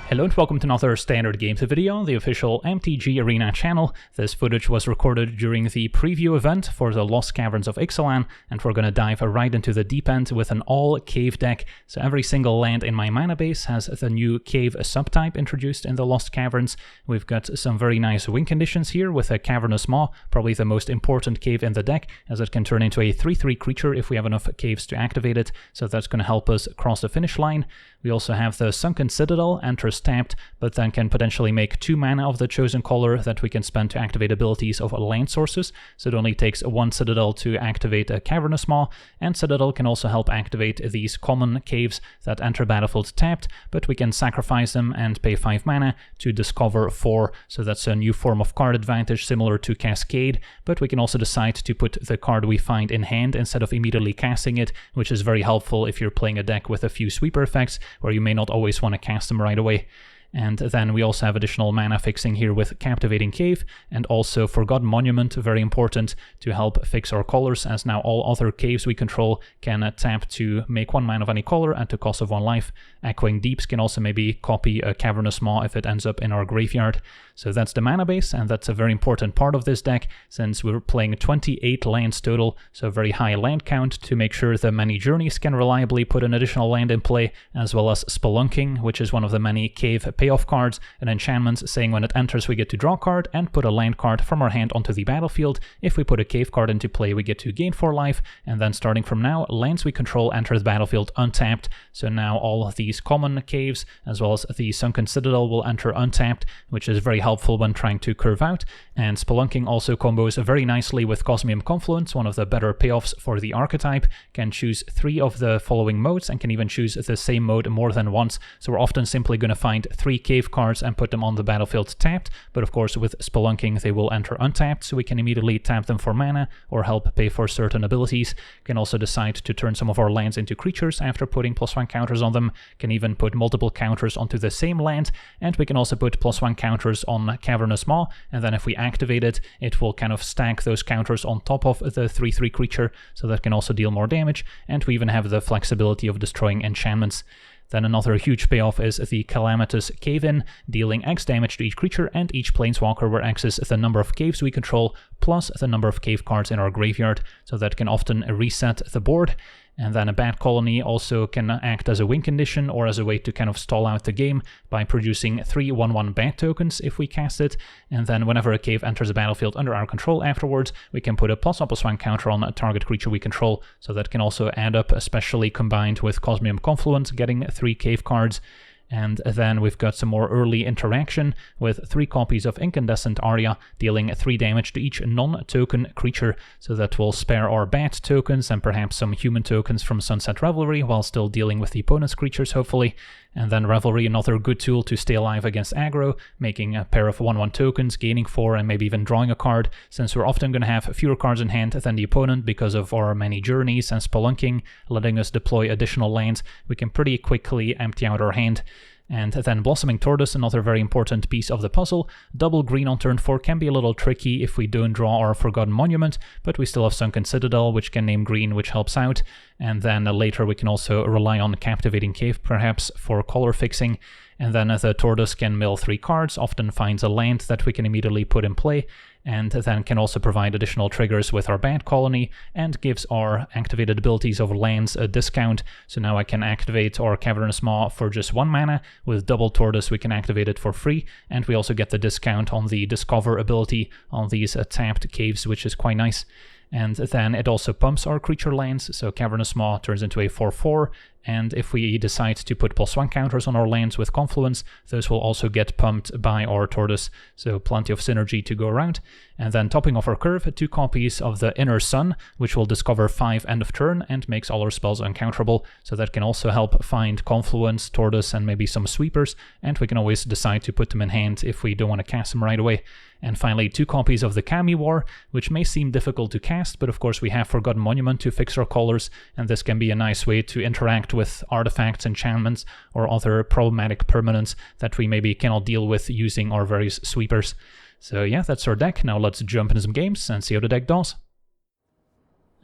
Hello and welcome to another Standard Games video on the official MTG Arena channel. This footage was recorded during the preview event for the Lost Caverns of Ixalan, and we're going to dive right into the deep end with an all-cave deck. So every single land in my mana base has the new cave subtype introduced in the Lost Caverns. We've got some very nice win conditions here with a Cavernous Maw, probably the most important cave in the deck, as it can turn into a 3/3 creature if we have enough caves to activate it, so that's going to help us cross the finish line. We also have the Sunken Citadel, enters tapped, but then can potentially make 2 mana of the chosen color that we can spend to activate abilities of land sources, so it only takes 1 Citadel to activate a Cavernous Maw, and Citadel can also help activate these common caves that enter battlefield tapped, but we can sacrifice them and pay 5 mana to discover 4, so that's a new form of card advantage similar to Cascade, but we can also decide to put the card we find in hand instead of immediately casting it, which is very helpful if you're playing a deck with a few sweeper effects, where you may not always want to cast them right away. And then we also have additional mana fixing here with Captivating Cave, and also Forgotten Monument, very important to help fix our colors, as now all other caves we control can tap to make 1 mana of any color at the cost of 1 life. Echoing Deeps can also maybe copy a Cavernous Maw if it ends up in our graveyard. So that's the mana base, and that's a very important part of this deck, since we're playing 28 lands total, so a very high land count to make sure the many journeys can reliably put an additional land in play, as well as Spelunking, which is one of the many cave payoff cards and enchantments saying when it enters we get to draw a card and put a land card from our hand onto the battlefield. If we put a cave card into play we get to gain 4 life, and then starting from now, lands we control enter the battlefield untapped, so now all of these common caves as well as the Sunken Citadel will enter untapped, which is very helpful when trying to curve out. And Spelunking also combos very nicely with Cosmium Confluence, one of the better payoffs for the archetype. Can choose 3 of the following modes and can even choose the same mode more than once, so we're often simply going to find 3 cave cards and put them on the battlefield tapped, but of course with Spelunking they will enter untapped, so we can immediately tap them for mana or help pay for certain abilities. Can also decide to turn some of our lands into creatures after putting +1 counters on them, can even put multiple counters onto the same land, and we can also put +1 counters on Cavernous Maw, and then if we activate it, it will kind of stack those counters on top of the 3/3 creature, so that can also deal more damage, and we even have the flexibility of destroying enchantments. Then another huge payoff is the Calamitous Cave-In, dealing X damage to each creature and each planeswalker, where X is the number of caves we control plus the number of cave cards in our graveyard, so that can often reset the board. And then a Bat Colony also can act as a win condition or as a way to kind of stall out the game by producing 3 1/1 bat tokens if we cast it, and then whenever a cave enters a battlefield under our control afterwards, we can put a +1/+1 counter on a target creature we control, so that can also add up, especially combined with Cosmium Confluence, getting 3 cave cards. And then we've got some more early interaction with 3 copies of Incandescent Aria, dealing 3 damage to each non-token creature, so that will spare our bat tokens and perhaps some human tokens from Sunset Revelry while still dealing with the opponent's creatures, hopefully. And then Revelry, another good tool to stay alive against aggro, making a pair of 1/1 tokens, gaining 4 and maybe even drawing a card, since we're often going to have fewer cards in hand than the opponent because of our many journeys and Spelunking, letting us deploy additional lands. We can pretty quickly empty out our hand. And then Blossoming Tortoise, another very important piece of the puzzle. Double green on turn 4 can be a little tricky if we don't draw our Forgotten Monument, but we still have Sunken Citadel, which can name green, which helps out. And then later we can also rely on Captivating Cave, perhaps, for color fixing. And then the Tortoise can mill 3 cards, often finds a land that we can immediately put in play, and then can also provide additional triggers with our Bat Colony, and gives our activated abilities of lands a discount. So now I can activate our Cavernous Maw for just 1 mana. With Double Tortoise we can activate it for free, and we also get the discount on the Discover ability on these tapped caves, which is quite nice. And then it also pumps our creature lands, so Cavernous Maw turns into a 4/4, and if we decide to put +1 counters on our lands with Confluence, those will also get pumped by our Tortoise, so plenty of synergy to go around. And then topping off our curve, 2 copies of the Inner Sun, which will discover 5 end of turn and makes all our spells uncounterable, so that can also help find Confluence, Tortoise, and maybe some sweepers, and we can always decide to put them in hand if we don't want to cast them right away. And finally, 2 copies of the Kami War, which may seem difficult to cast, but of course we have Forgotten Monument to fix our colors, and this can be a nice way to interact with artifacts, enchantments, or other problematic permanents that we maybe cannot deal with using our various sweepers. So yeah, that's our deck. Now let's jump into some games and see how the deck does.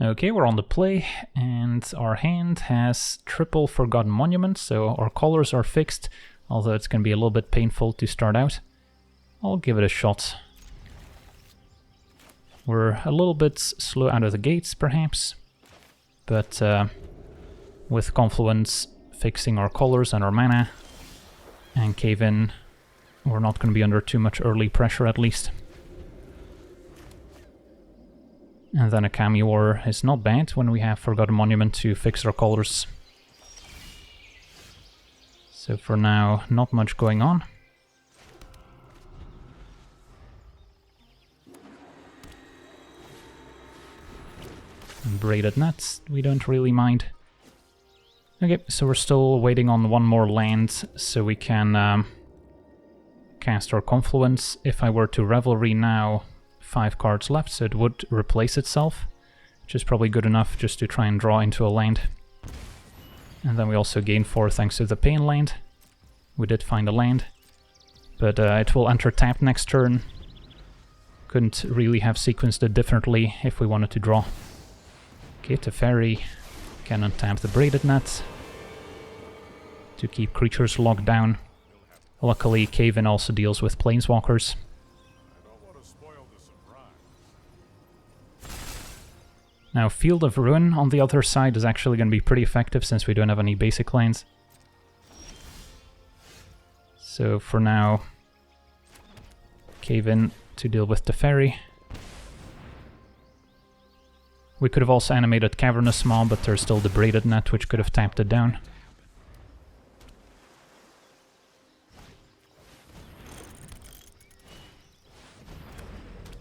Okay, we're on the play, and our hand has triple Forgotten Monument, so our colors are fixed although it's going to be a little bit painful to start out. I'll give it a shot. We're a little bit slow out of the gates, perhaps, but with Confluence fixing our colors and our mana, and Cave In, we're not going to be under too much early pressure at least. And then a Kami War is not bad when we have Forgotten Monument to fix our colors. So for now, not much going on. And Braided Nets, we don't really mind. Okay, so we're still waiting on one more land so we can cast our Confluence. If I were to Revelry now, 5 cards left, so it would replace itself, which is probably good enough just to try and draw into a land. And then we also gain 4 thanks to the Pain land. We did find a land, but it will enter tap next turn. Couldn't really have sequenced it differently if we wanted to draw. Okay, Teferi can untap the Braided Net to keep creatures locked down. Luckily, Cave In also deals with Planeswalkers. Now, Field of Ruin on the other side is actually going to be pretty effective since we don't have any basic lands. So for now, Cave In to deal with Teferi. We could have also animated Cavernous Maw, but there's still the Braided Net, which could have tapped it down.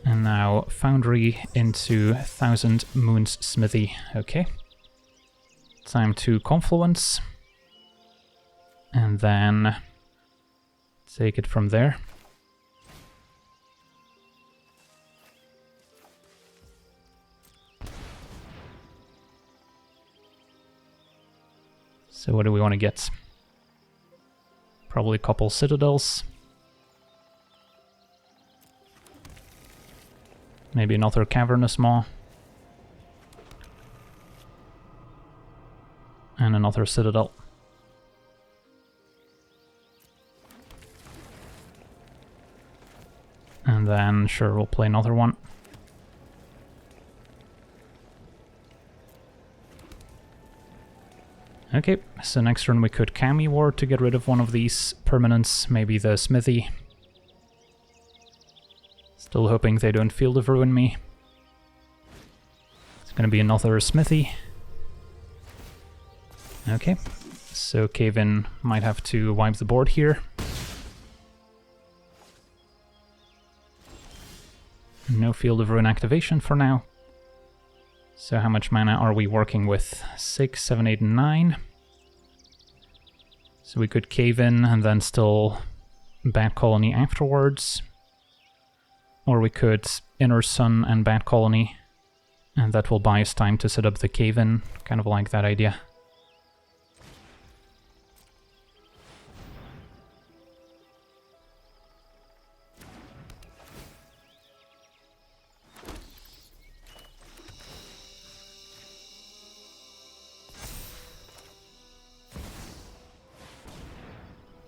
And now Foundry into Thousand Moons Smithy. Okay. Time to Confluence. And then take it from there. So what do we want to get? Probably a couple Citadels. Maybe another Cavernous Maw. And another Citadel. And then, sure, we'll play another one. Okay, so next turn we could Kami War to get rid of one of these permanents, maybe the Smithy. Still hoping they don't Field of Ruin me. It's gonna be another Smithy. Okay, so Cave In might have to wipe the board here. No Field of Ruin activation for now. So how much mana are we working with? 6, 7, 8, 9. So we could Cave In and then still Bat Colony afterwards. Or we could Inner Sun and Bat Colony, and that will buy us time to set up the Cave In. Kind of like that idea.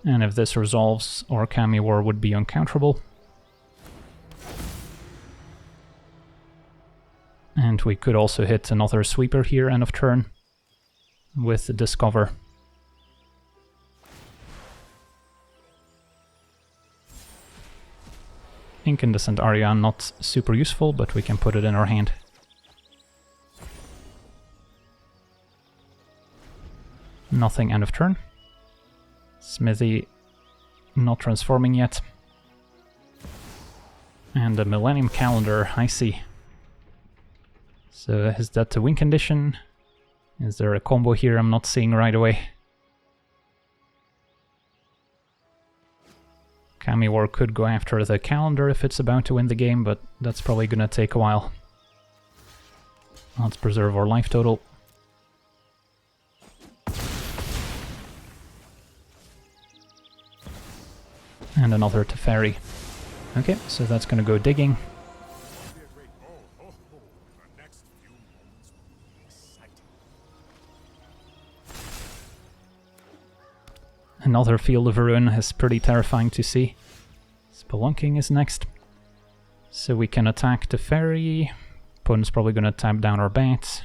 And if this resolves, our Kami War would be uncounterable. And we could also hit another sweeper here end of turn with Discover. Incandescent Aria not super useful, but we can put it in our hand. Nothing end of turn. Smithy not transforming yet. And the Millennium Calendar, I see. So is that the win condition? Is there a combo here I'm not seeing right away? Kami War could go after the calendar if it's about to win the game, but that's probably gonna take a while. Let's preserve our life total. And another Teferi. Okay, so that's gonna go digging. Another Field of Ruin is pretty terrifying to see. Spelunking is next. So we can attack the ferry. Opponent's probably going to tap down our bats.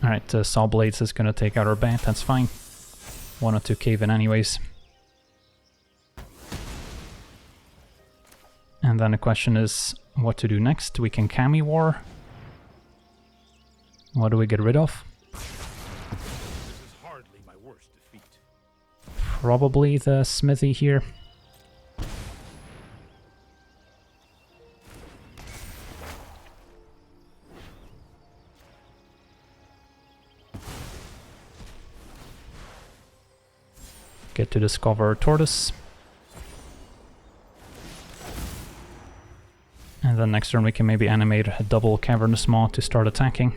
Alright, Saw Blades is going to take out our bat, that's fine. 1 or 2 cave in anyways. And then the question is what to do next. We can Kami War. What do we get rid of? This is hardly my worst defeat. Probably the smithy here. Get to discover Tortoise. And then next turn we can maybe animate a double Cavernous Maw to start attacking.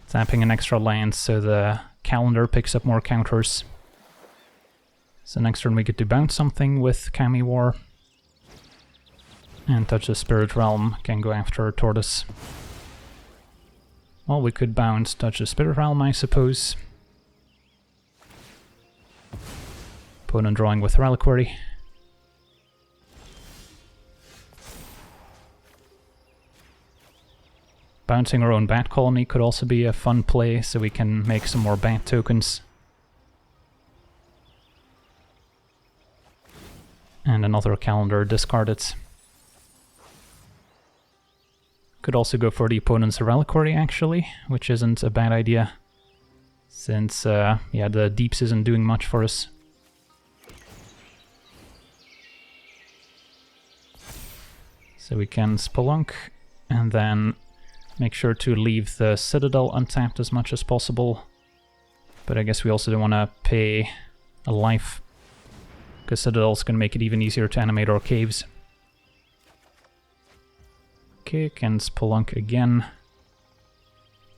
Tapping an extra land so the calendar picks up more counters. So next turn we get to bounce something with Kami War. And Touch the Spirit Realm can go after Tortoise. Well, we could bounce Touch the Spirit Realm, I suppose. Opponent drawing with Reliquary. Bouncing our own Bat Colony could also be a fun play, so we can make some more Bat tokens. And another calendar discarded. Could also go for the opponent's Reliquary, actually, which isn't a bad idea. Since, yeah, the Deeps isn't doing much for us. So we can Spelunk, and then make sure to leave the Citadel untapped as much as possible. But I guess we also don't want to pay a life, because Citadel's going to make it even easier to animate our caves. Kick and Spelunk again,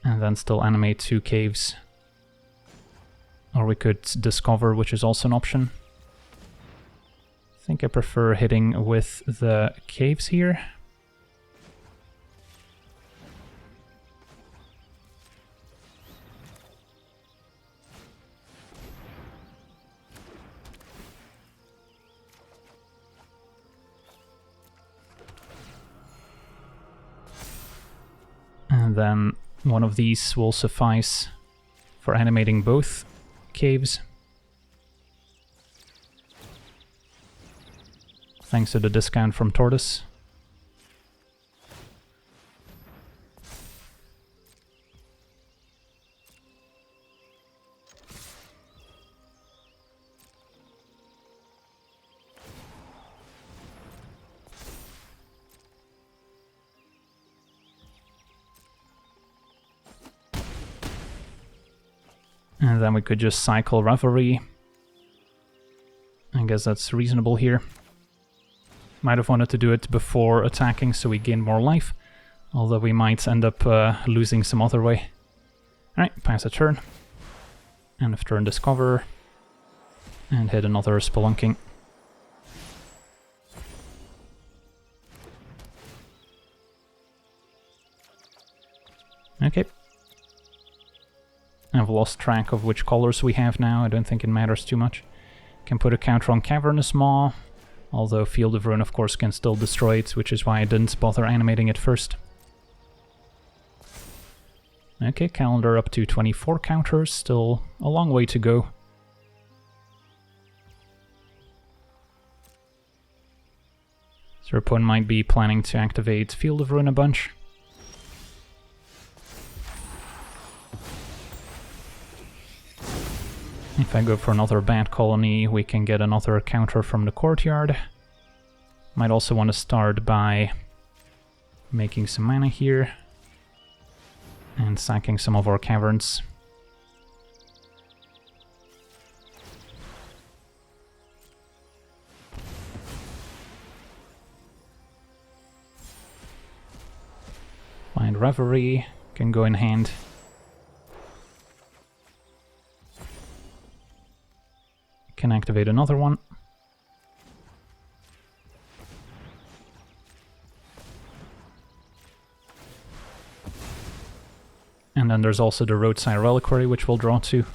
and then still animate 2 caves. Or we could discover, which is also an option. I think I prefer hitting with the caves here. And then one of these will suffice for animating both caves. Thanks to the discount from Tortoise. And then we could just cycle Reverie. I guess that's reasonable here. Might have wanted to do it before attacking so we gain more life, although we might end up losing some other way. Alright, pass a turn. End of turn Discover. And hit another Spelunking. Okay. I've lost track of which colors we have now, I don't think it matters too much. Can put a counter on Cavernous Maw, although Field of Ruin of course can still destroy it, which is why I didn't bother animating it first. Okay, calendar up to 24 counters, still a long way to go. So your opponent might be planning to activate Field of Ruin a bunch. If I go for another Bat Colony, we can get another counter from the courtyard. Might also want to start by making some mana here and sacking some of our caverns. Find Reverie, can go in hand. Can activate another one. And then there's also the Roadside Reliquary, which we'll draw to.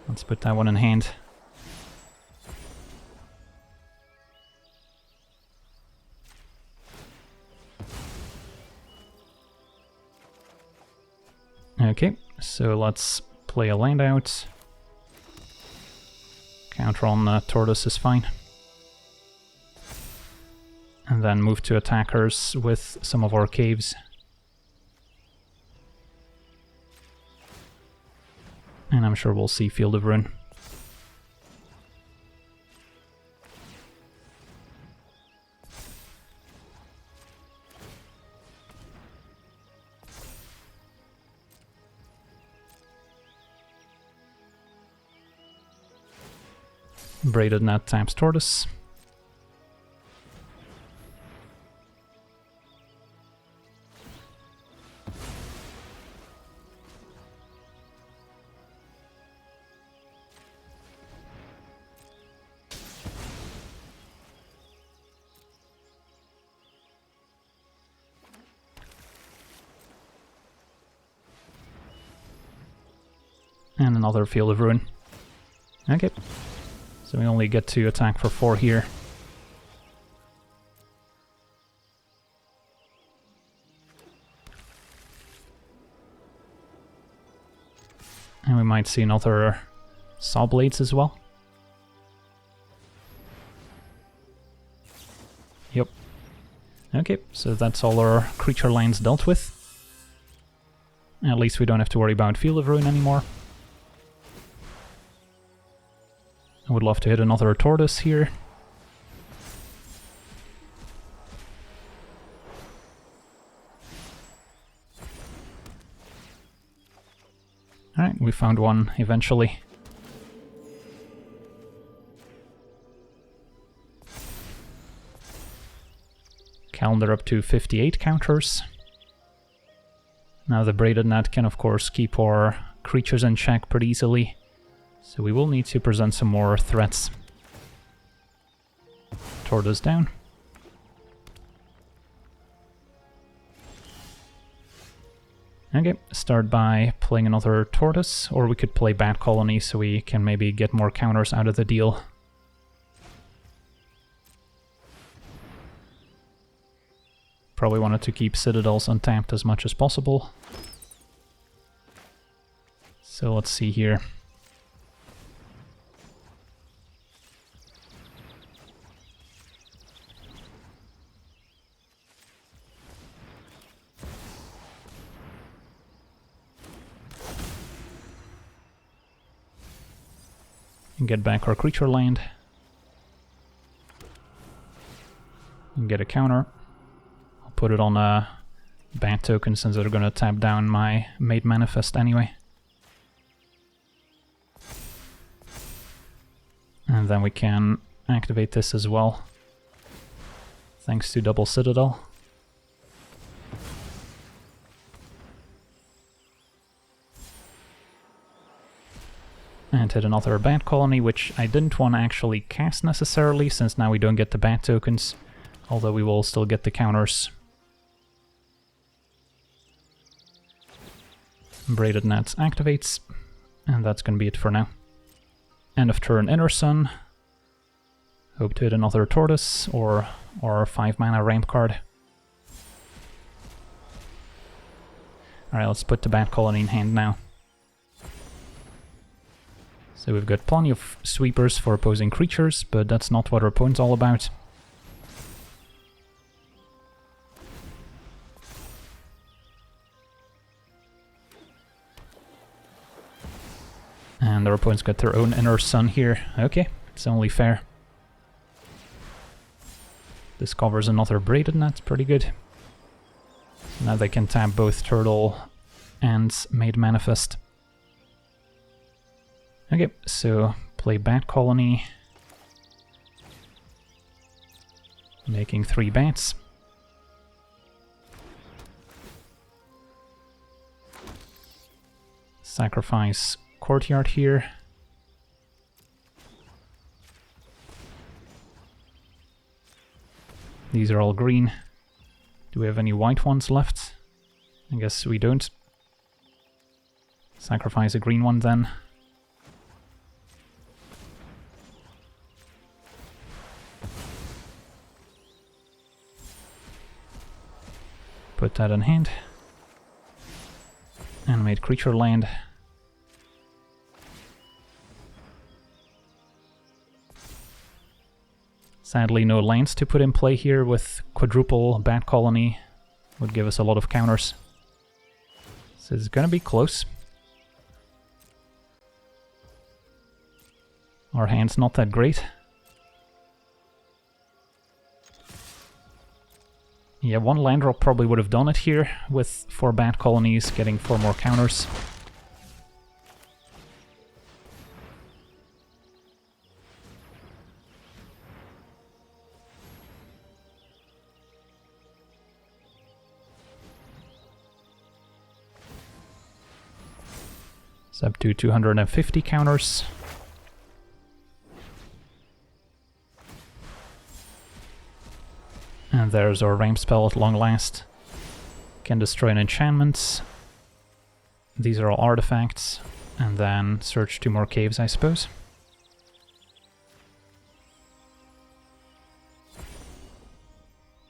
Let's put that one in hand. Okay, so let's play a land out. Counter on Tortoise is fine. And then move to attackers with some of our caves. And I'm sure we'll see Field of Ruin. Braided Net taps Tortoise. And another Field of Ruin. Okay. So we only get to attack for 4 here. And we might see another Saw Blades as well. Yep. Okay, so that's all our creature lands dealt with. At least we don't have to worry about Field of Ruin anymore. I would love to hit another Tortoise here. Alright, we found one eventually. Calendar up to 58 counters. Now the Braided Net can of course keep our creatures in check pretty easily. So we will need to present some more threats. Tortoise down. Okay, start by playing another Tortoise, or we could play Bat Colony so we can maybe get more counters out of the deal. Probably wanted to keep Citadels untapped as much as possible. So let's see here. Get back our creature land. And get a counter. I'll put it on a Bat token since they're gonna tap down my Made Manifest anyway. And then we can activate this as well. Thanks to double Citadel. And hit another Bat Colony, which I didn't want to actually cast necessarily, since now we don't get the Bat tokens, although we will still get the counters. Braided Net activates, and that's going to be it for now. End of turn Inner Sun. Hope to hit another Tortoise, or 5 mana ramp card. Alright, let's put the Bat Colony in hand now. So we've got plenty of sweepers for opposing creatures, but that's not what our opponent's all about. And our opponent's got their own Inner Sun here. Okay, it's only fair. This covers another Braided Net, pretty good. Now they can tap both Turtle and Made Manifest. Okay, so play Bat Colony. Making 3 bats. Sacrifice Courtyard here. These are all green. Do we have any white ones left? I guess we don't. Sacrifice a green one then. Put that in hand. Animate creature land. Sadly, no lands to put in play here with quadruple Bat Colony. Would give us a lot of counters. So it's gonna be close. Our hand's not that great. Yeah, one land drop probably would have done it here, with 4 Bat Colonies getting 4 more counters. It's up to 250 counters. And there's our ramp spell at long last. Can destroy an enchantment. These are all artifacts. And then search 2 more caves, I suppose.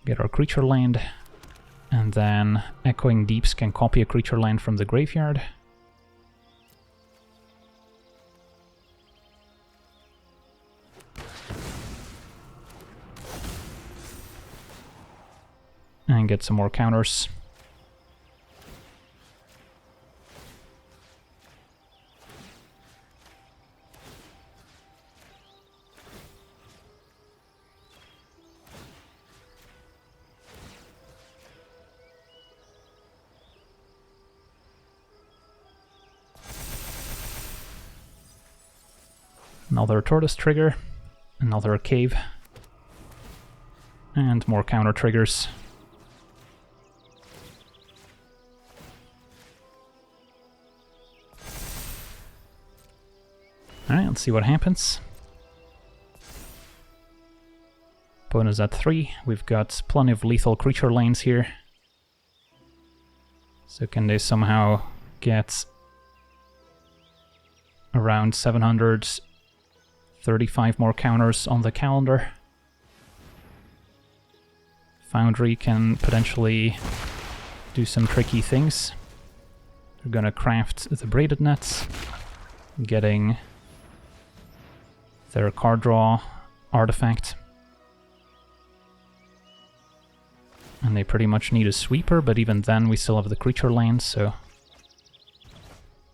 Get our creature land. And then Echoing Deeps can copy a creature land from the graveyard. And get some more counters. Another tortoise trigger, another cave, and more counter triggers. Alright, let's see what happens. Opponent's at 3. We've got plenty of lethal creature lanes here. So can they somehow get around 735 more counters on the calendar? Foundry can potentially do some tricky things. They're gonna craft the braided nets, getting their card draw artifact. And they pretty much need a sweeper, but even then we still have the creature land, so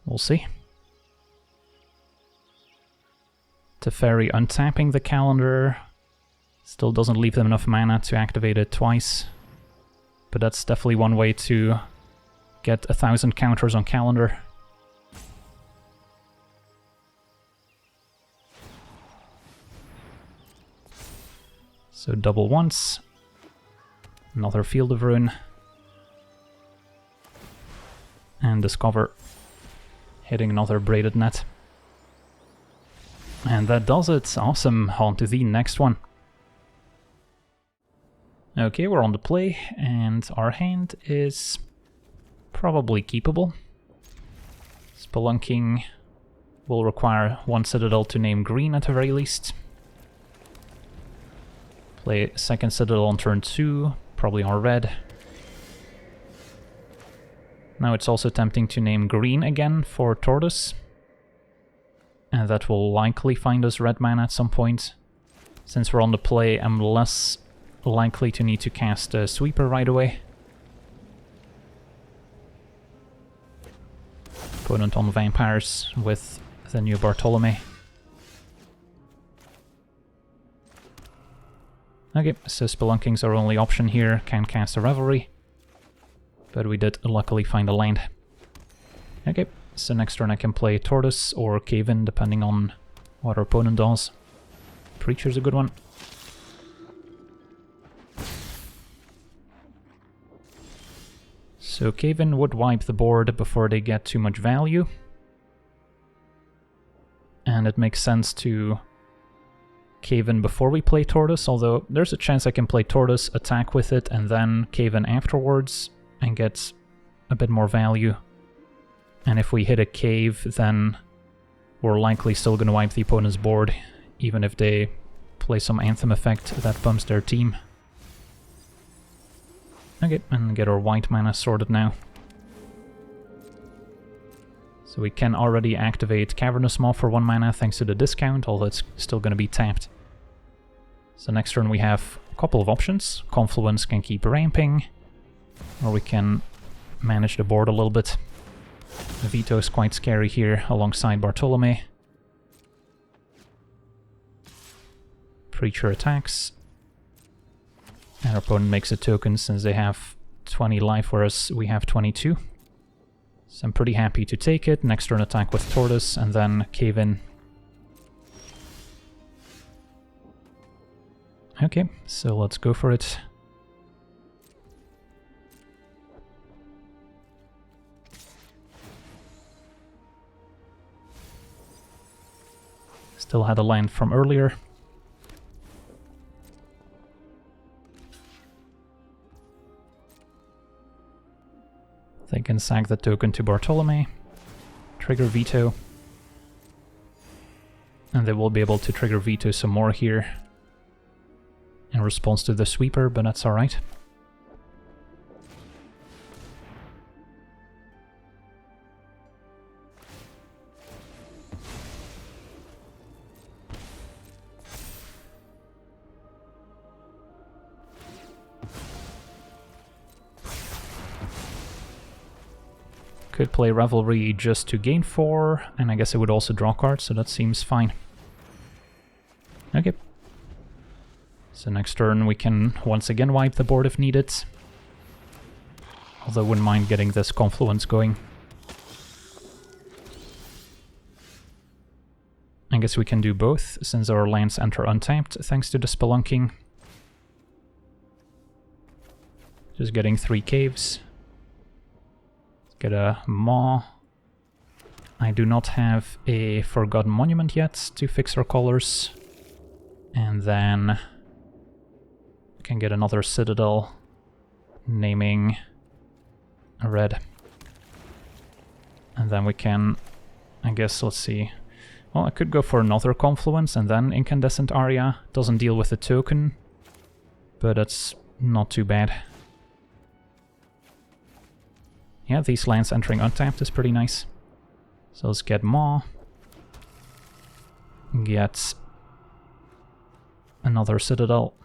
we'll see. Teferi untapping the calendar still doesn't leave them enough mana to activate it twice, but that's definitely one way to get 1,000 counters on calendar. So double once, another Field of Ruin, and Discover, hitting another Braided Net. And that does it. Awesome. On to the next one. Okay, we're on the play, and our hand is probably keepable. Spelunking will require 1 Citadel to name green at the very least. Play second Citadel on turn 2, probably on red. Now it's also tempting to name green again for Tortoise. And that will likely find us red mana at some point. Since we're on the play, I'm less likely to need to cast a sweeper right away. Opponent on vampires with the new Bartolome. Okay, so Spelunking's our only option here. Can't cast a Revelry. But we did luckily find a land. Okay, so next turn I can play Tortoise or Cave-In, depending on what our opponent does. Preacher's a good one. So Cave-In would wipe the board before they get too much value. And it makes sense to cave in before we play Tortoise, although there's a chance I can play Tortoise, attack with it, and then cave in afterwards and get a bit more value. And if we hit a cave, then we're likely still going to wipe the opponent's board, even if they play some Anthem effect that bumps their team. Okay, and get our white mana sorted now. So we can already activate Cavernous Maw for 1 mana thanks to the discount, although it's still going to be tapped. So next turn we have a couple of options. Confluence can keep ramping, or we can manage the board a little bit. The Veto is quite scary here alongside Bartolome. Preacher attacks. And our opponent makes a token since they have 20 life, whereas we have 22. So I'm pretty happy to take it. Next turn attack with Tortoise and then cave in. Okay, so let's go for it. Still had a land from earlier. They can sack the token to Bartolome, trigger Veto, and they will be able to trigger Veto some more here in response to the sweeper, but that's alright. Could play Revelry just to gain 4, and I guess it would also draw cards, so that seems fine. Okay. So next turn we can once again wipe the board if needed. Although I wouldn't mind getting this Confluence going. I guess we can do both, since our lands enter untapped thanks to the Spelunking. Just getting 3 caves. Get a Maw. I do not have a Forgotten Monument yet to fix our colors. And then we can get another Citadel, naming a red. And then we can, I guess, let's see. Well, I could go for another Confluence and then Incandescent Aria. Doesn't deal with the token, but it's not too bad. Yeah, these lands entering untapped is pretty nice. So let's get Maw. Get another Citadel.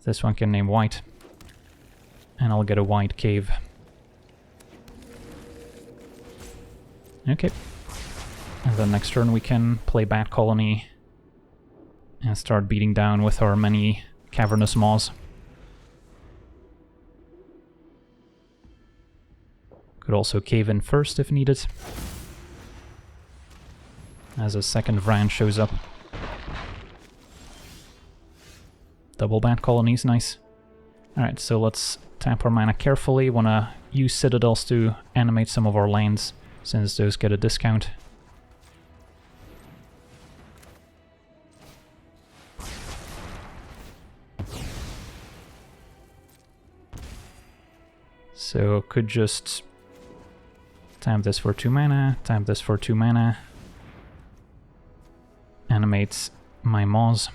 This one can name white. And I'll get a white cave. Okay. And then next turn we can play Bat Colony and start beating down with our many Cavernous Maws. Could also cave in first if needed, as a second Vran shows up. Double Bat Colony is nice. Alright, so let's tap our mana carefully. Wanna use Citadels to animate some of our lands, since those get a discount. So could just tap this for 2 mana, tap this for 2 mana. Animates my Maws.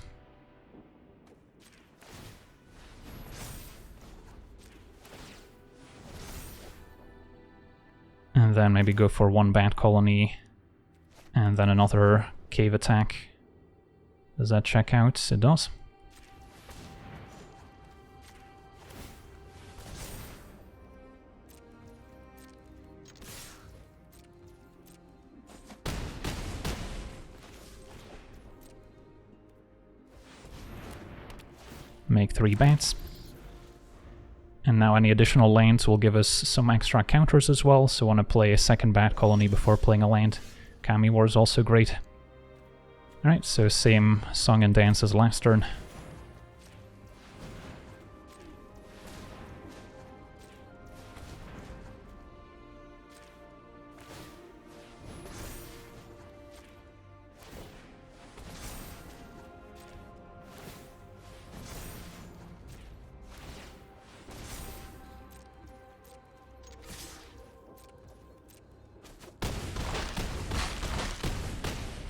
And then maybe go for 1 Bat Colony and then another cave attack. Does that check out? It does. Make 3 bats. And now any additional lands will give us some extra counters as well, so I want to play a second Bat Colony before playing a land. Kami War is also great. Alright, so same song and dance as last turn.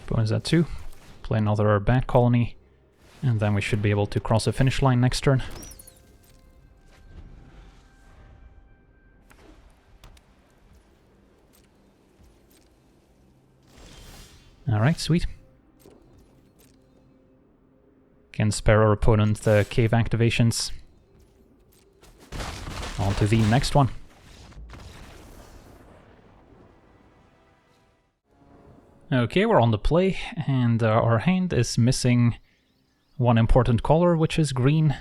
Opponent's at 2. Play another Bat Colony, and then we should be able to cross the finish line next turn. Alright, sweet. Can spare our opponent the cave activations. On to the next one. Okay, we're on the play, and our hand is missing one important color, which is green.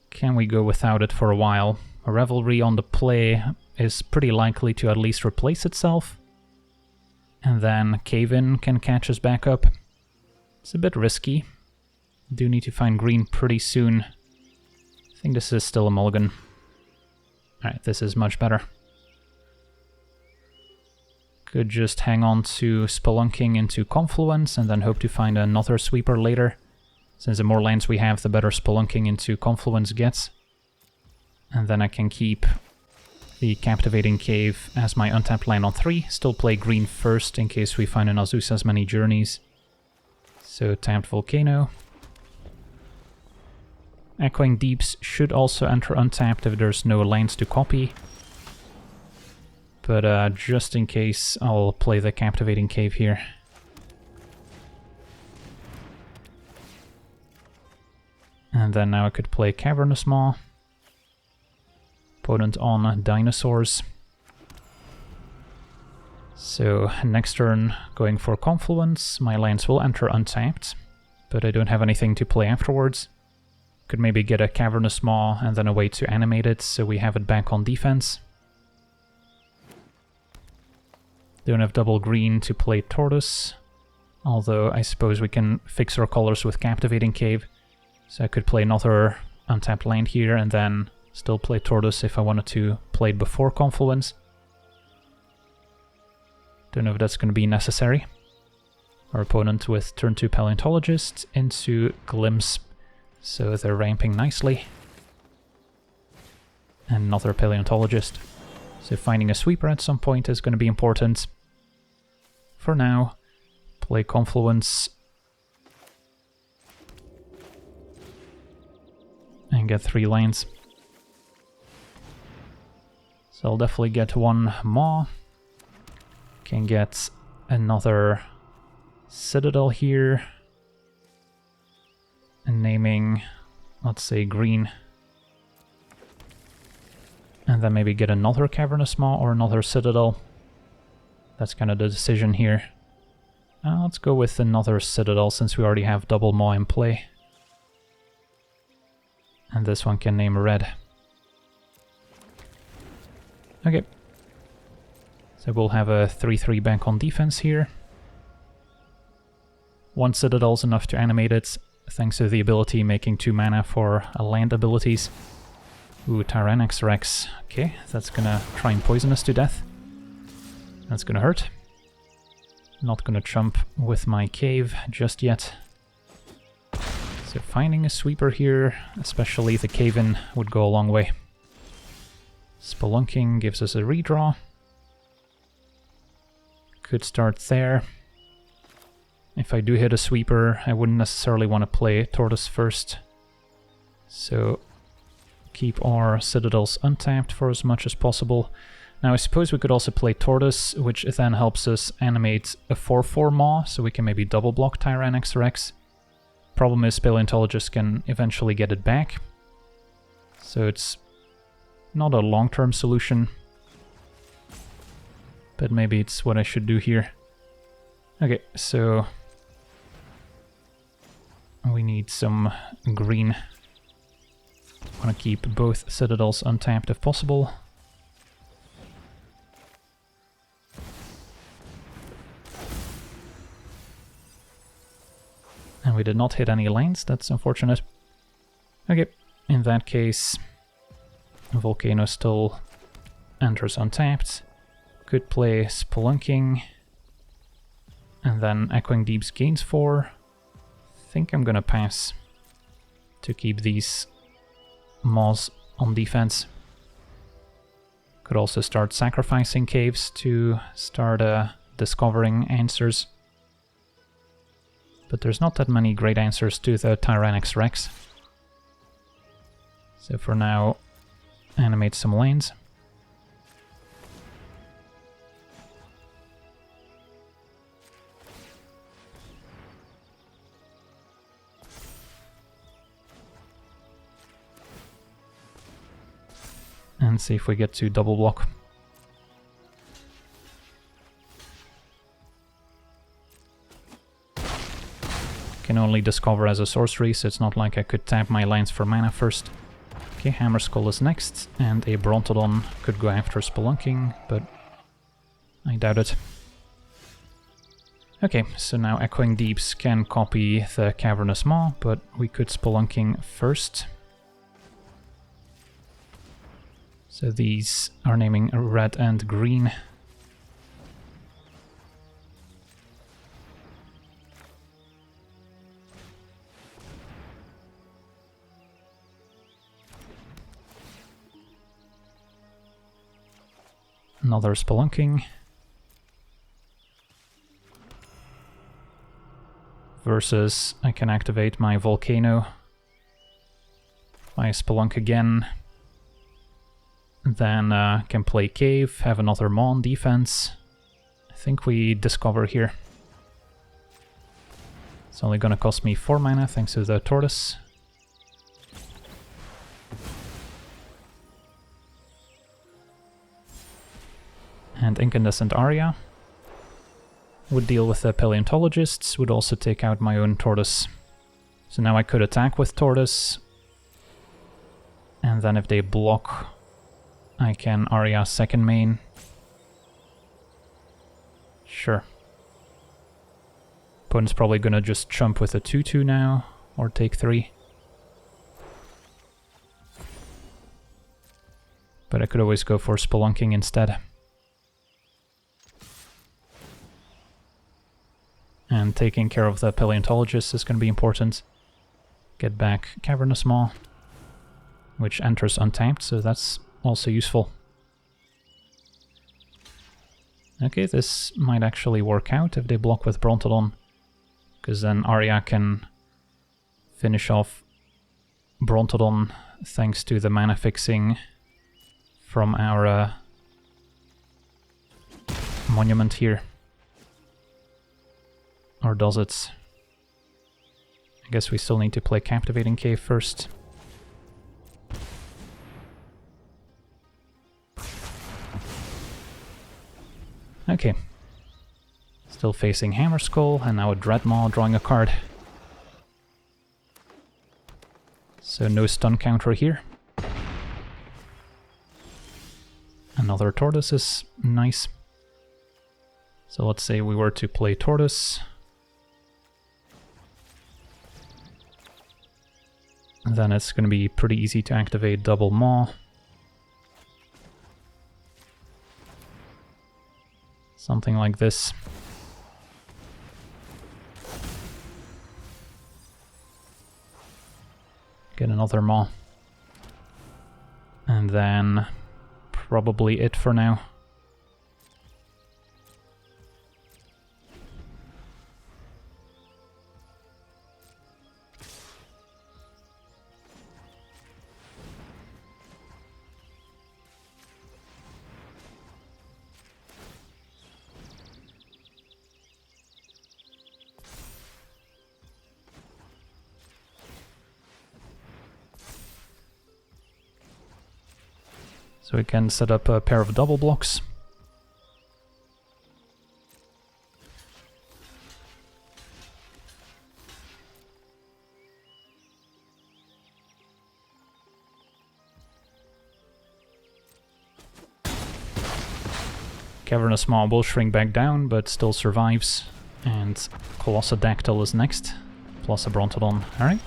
Can we go without it for a while? A Revelry on the play is pretty likely to at least replace itself. And then Cave-In can catch us back up. It's a bit risky. Do need to find green pretty soon. I think this is still a mulligan. Alright, this is much better. Could just hang on to Spelunking into Confluence and then hope to find another sweeper later. Since the more lands we have, the better Spelunking into Confluence gets. And then I can keep the Captivating Cave as my untapped land on 3. Still play green first in case we find an Azusa's Many Journeys. So tapped Volcano. Echoing Deeps should also enter untapped if there's no lands to copy. But just in case, I'll play the Captivating Cave here. And then now I could play Cavernous Maw. Opponent on Dinosaurs. So next turn, going for Confluence, my lands will enter untapped, but I don't have anything to play afterwards. Could maybe get a Cavernous Maw and then a way to animate it so we have it back on defense. Don't have double green to play Tortoise, although I suppose we can fix our colors with Captivating Cave. So I could play another untapped land here and then still play Tortoise if I wanted to play it before Confluence. Don't know if that's going to be necessary. Our opponent with turn 2 Paleontologist into Glimpse, so they're ramping nicely. And another Paleontologist. So finding a sweeper at some point is going to be important. For now, play Confluence and get 3 lands. So I'll definitely get one Maw. Can get another Citadel here. And naming, let's say, green. And then maybe get another Cavernous Maw or another Citadel. That's kind of the decision here. Let's go with another Citadel since we already have double Maw in play. And this one can name red. Okay. So we'll have a 3-3 bank on defense here. One Citadel's enough to animate it, thanks to the ability making 2 mana for land abilities. Ooh, Tyrannosaurus Rex. Okay, that's gonna try and poison us to death. That's gonna hurt. Not gonna chump with my cave just yet. So finding a sweeper here, especially the cave-in, would go a long way. Spelunking gives us a redraw. Could start there. If I do hit a sweeper, I wouldn't necessarily want to play Tortoise first. So keep our Citadels untapped for as much as possible. Now I suppose we could also play Tortoise, which then helps us animate a 4-4 Maw, so we can maybe double block Tyrannosaurus Rex. Problem is Paleontologist can eventually get it back. So it's not a long-term solution. But maybe it's what I should do here. Okay, so we need some green. I want to keep both Citadels untapped if possible. And we did not hit any lanes, that's unfortunate. Okay, in that case, Volcano still enters untapped. Could play Spelunking. And then Echoing Deeps gains 4. I think I'm gonna pass to keep these Maws on defense. Could also start sacrificing caves to start discovering answers. but there's not that many great answers to the Tyrannix Rex. So for now, animate some lanes. And see if we get to double block. Can only discover as a sorcery, so it's not like I could tap my lands for mana first. Okay, Hammerskull is next, and a Brontodon could go after Spelunking, but I doubt it. Okay, so now Echoing Deeps can copy the Cavernous Maw, but we could Spelunking first. So these are naming red and green. Another Spelunking. Versus I can activate my Volcano. If I Spelunk again, then can play Cave, have another Maw on defense. I think we discover here. It's only gonna cost me 4 mana thanks to the Tortoise. And Incandescent Aria would deal with the Paleontologists, would also take out my own Tortoise. So now I could attack with Tortoise, and then if they block, I can Aria second main. Sure. Opponent's probably gonna just jump with a 2-2 now, or take 3. But I could always go for Spelunking instead. And taking care of the Paleontologist is going to be important. Get back Cavernous Maw, which enters untapped, so that's also useful. Okay, this might actually work out if they block with Brontodon, because then Arya can finish off Brontodon thanks to the mana fixing from our monument here. Or does it? I guess we still need to play Captivating Cave first. Okay. Still facing Hammerskull, and now a Dreadmaw drawing a card. So no stun counter here. Another Tortoise is nice. So let's say we were to play Tortoise. Then it's going to be pretty easy to activate double Maw. Something like this. Get another Maw. And then probably it for now. So we can set up a pair of double blocks. Cavernous Maw will shrink back down, but still survives. And Colossodactyl is next, plus a Brontodon. Alright.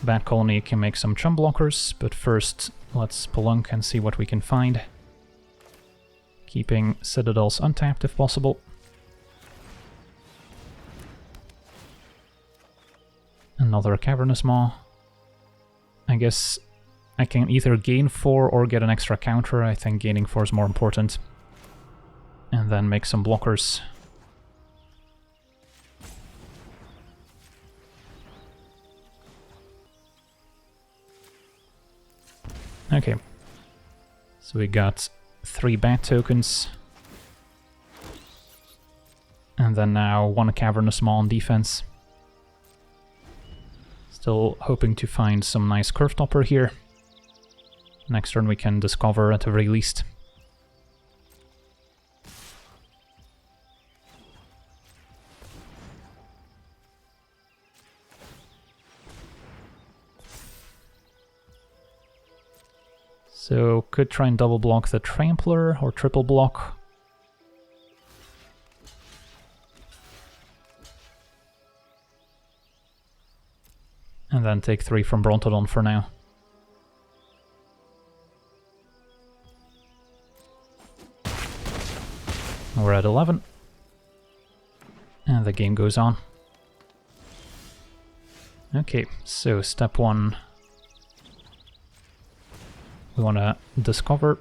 Bat Colony can make some chum blockers, but first let's Spelunk and see what we can find. Keeping Citadels untapped if possible. Another Cavernous Maw. I guess I can either gain 4 or get an extra counter. I think gaining 4 is more important. And then make some blockers. Okay. So we got 3 bat tokens. And then now 1 Cavernous Maw on defense. Still hoping to find some nice Curve Topper here. Next turn we can discover at the very least. So could try and double block the Trampler or triple block. And then take 3 from Brontodon for now. We're at 11. And the game goes on. Okay, so step 1. We want to discover.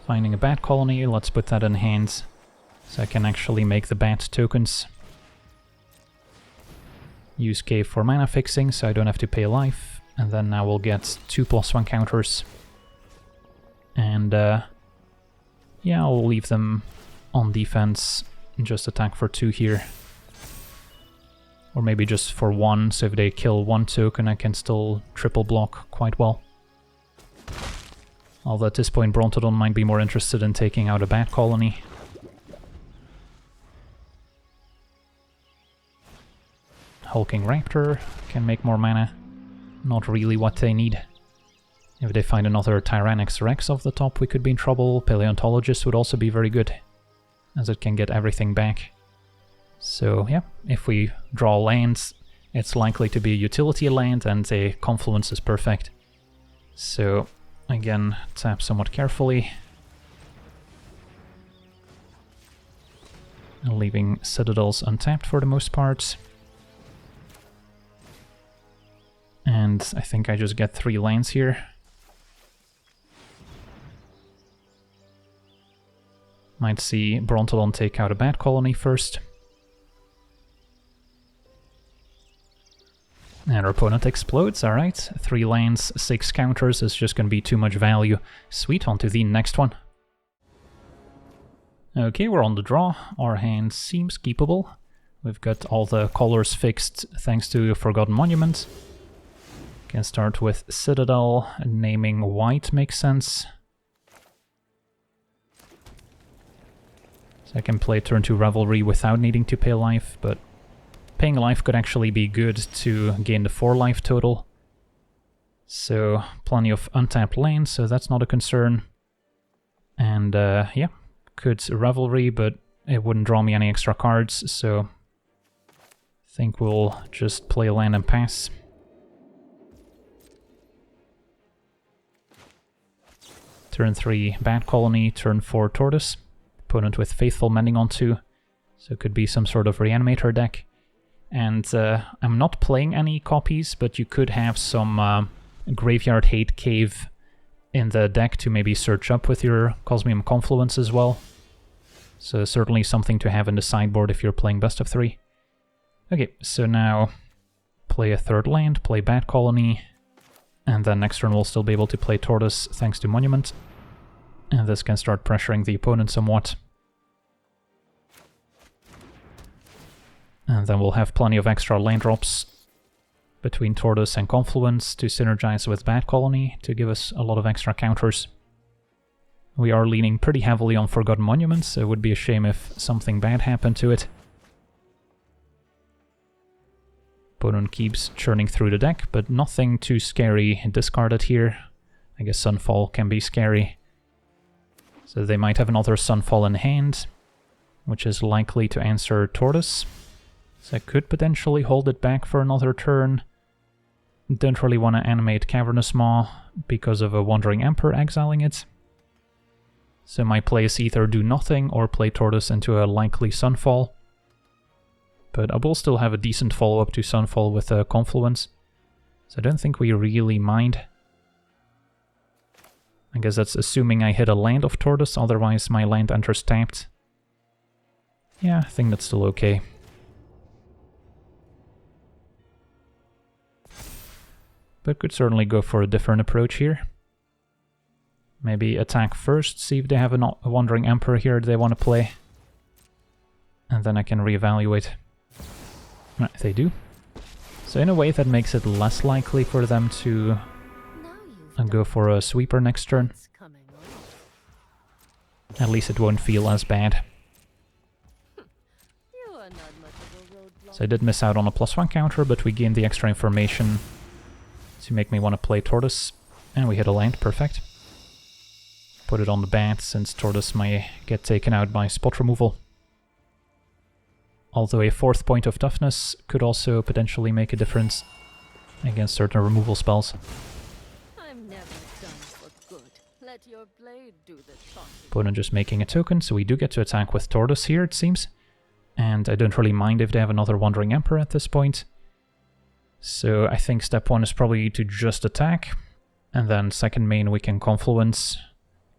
Finding a bat colony, let's put that in hand so I can actually make the bat tokens. Use Cave for mana fixing so I don't have to pay life, and then now we'll get 2+1 counters. And yeah, I'll leave them on defense and just attack for 2 here. Or maybe just for 1, so if they kill 1 token I can still triple block quite well. Although at this point Brontodon might be more interested in taking out a bat colony. Hulking Raptor can make more mana. Not really what they need. If they find another Tyrannix Rex off the top we could be in trouble. Paleontologist would also be very good, as it can get everything back. So yeah, if we draw lands, it's likely to be a utility land, and a Confluence is perfect. So again, tap somewhat carefully. Leaving Citadels untapped for the most part. And I think I just get 3 lands here. Might see Brontodon take out a bat colony first. And our opponent explodes, alright. 3 lands, 6 counters is just gonna be too much value. Sweet, on to the next one. Okay, we're on the draw. Our hand seems keepable. We've got all the colors fixed thanks to Forgotten Monument. Can start with Citadel, naming white makes sense. So I can play turn 2 Revelry without needing to pay life, but paying life could actually be good to gain the 4 life total. So plenty of untapped lands, so that's not a concern. And yeah, could Revelry, but it wouldn't draw me any extra cards, so I think we'll just play a land and pass. Turn 3 Bat Colony, turn 4 Tortoise. Opponent with Faithful Mending on 2, so it could be some sort of Reanimator deck. And I'm not playing any copies, but you could have some Graveyard Hate Cave in the deck to maybe search up with your Cosmium Confluence as well. So certainly something to have in the sideboard if you're playing best of 3. Okay, so now play a 3rd land, play Bat Colony, and then next turn we'll still be able to play Tortoise thanks to Monument. And this can start pressuring the opponent somewhat. And then we'll have plenty of extra land drops between Tortoise and Confluence to synergize with Bat Colony to give us a lot of extra counters. We are leaning pretty heavily on Forgotten Monuments, so it would be a shame if something bad happened to it. Opponent keeps churning through the deck, but nothing too scary discarded here. I guess Sunfall can be scary. So they might have another Sunfall in hand, which is likely to answer Tortoise. So I could potentially hold it back for another turn. Don't really want to animate Cavernous Maw because of a Wandering Emperor exiling it. So my play is either do nothing or play Tortoise into a likely Sunfall. But I will still have a decent follow-up to Sunfall with a Confluence. So I don't think we really mind. I guess that's assuming I hit a land of Tortoise, otherwise my land enters tapped. Yeah, I think that's still okay. but could certainly go for a different approach here. Maybe attack first, see if they have a Wandering Emperor here they want to play. And then I can reevaluate. Right, they do. So in a way that makes it less likely for them to go for a sweeper next turn. At least it won't feel as bad. So I did miss out on a +1 counter, but we gained the extra information to make me want to play Tortoise. And we hit a land, perfect. Put it on the bat, since Tortoise might get taken out by spot removal. Although a 4th point of toughness could also potentially make a difference against certain removal spells. I'm never done for good. Let your blade do the talking. Opponent just making a token, so we do get to attack with Tortoise here, it seems. And I don't really mind if they have another Wandering Emperor at this point. So I think step 1 is probably to just attack. And then second main we can Confluence,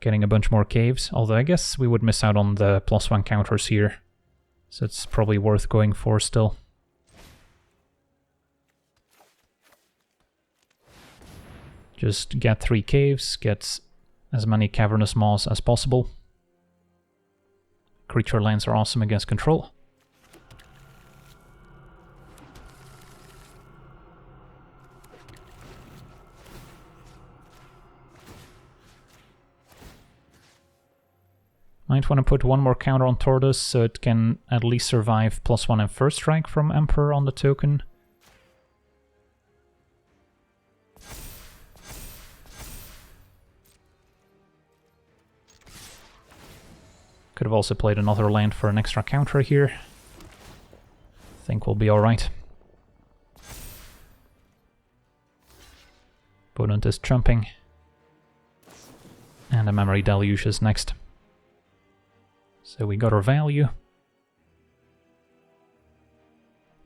getting a bunch more caves. Although I guess we would miss out on the +1 counters here. So it's probably worth going for still. Just get 3 caves, get as many Cavernous Maws as possible. Creature lands are awesome against control. Might want to put one more counter on Tortoise so it can at least survive +1 and first strike from Emperor on the token. Could have also played another land for an extra counter here. Think we'll be alright. Opponent is trumping. And a Memory Deluge is next. So we got our value.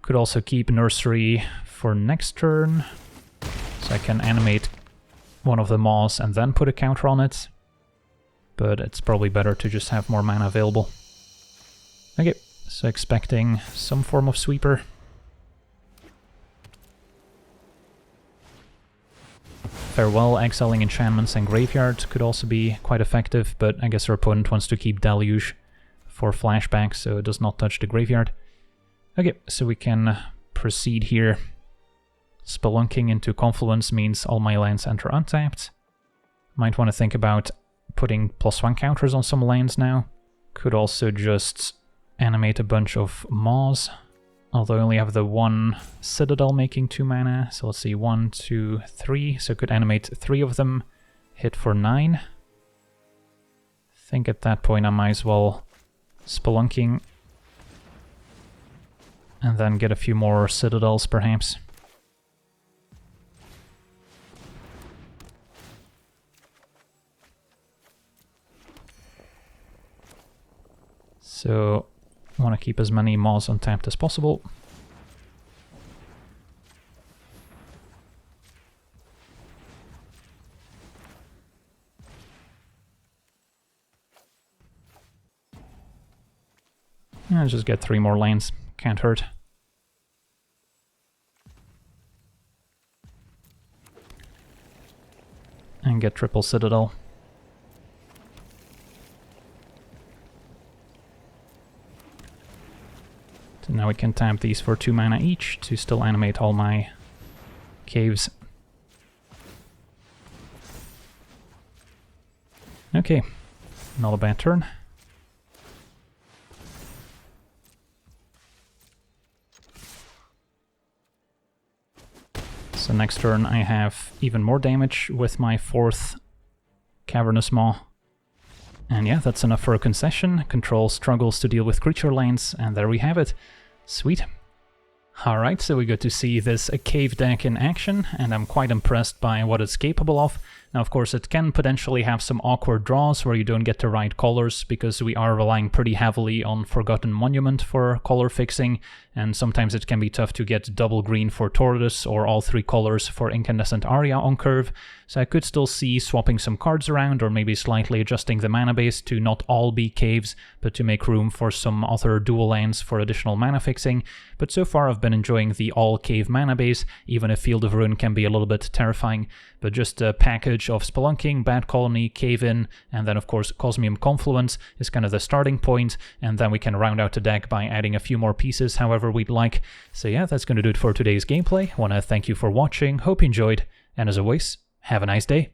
Could also keep Nursery for next turn. So I can animate one of the Maws and then put a counter on it. But it's probably better to just have more mana available. Okay, so expecting some form of sweeper. Farewell, exiling enchantments and graveyard could also be quite effective, but I guess our opponent wants to keep Deluge for flashback, so it does not touch the graveyard. Okay, so we can proceed here. Spelunking into Confluence means all my lands enter untapped. Might want to think about putting +1 counters on some lands now. Could also just animate a bunch of Maws. Although I only have the one Citadel making 2 mana. So let's see, 1, 2, 3. So I could animate 3 of them, hit for 9. I think at that point I might as well Spelunking. And then get a few more Citadels perhaps. So I want to keep as many Maws untapped as possible. And just get 3 more lands, can't hurt. And get triple Citadel. So now we can tap these for 2 mana each to still animate all my caves. Okay, not a bad turn. So next turn I have even more damage with my 4th Cavernous Maw. And yeah, that's enough for a concession. Control struggles to deal with creature lands, and there we have it. Sweet. Alright, so we got to see this cave deck in action, and I'm quite impressed by what it's capable of. Now, of course, it can potentially have some awkward draws where you don't get the right colors because we are relying pretty heavily on Forgotten Monument for color fixing, and sometimes it can be tough to get double green for Tortoise or all 3 colors for Incandescent Aria on curve, so I could still see swapping some cards around or maybe slightly adjusting the mana base to not all be caves, but to make room for some other dual lands for additional mana fixing. But so far I've been enjoying the all cave mana base, even if Field of Ruin can be a little bit terrifying, but just a package of Spelunking, Bad Colony, Cave In, and then of course Cosmium Confluence is kind of the starting point, and then we can round out the deck by adding a few more pieces however we'd like. So yeah, that's going to do it for today's gameplay. I want to thank you for watching, hope you enjoyed, and as always, have a nice day.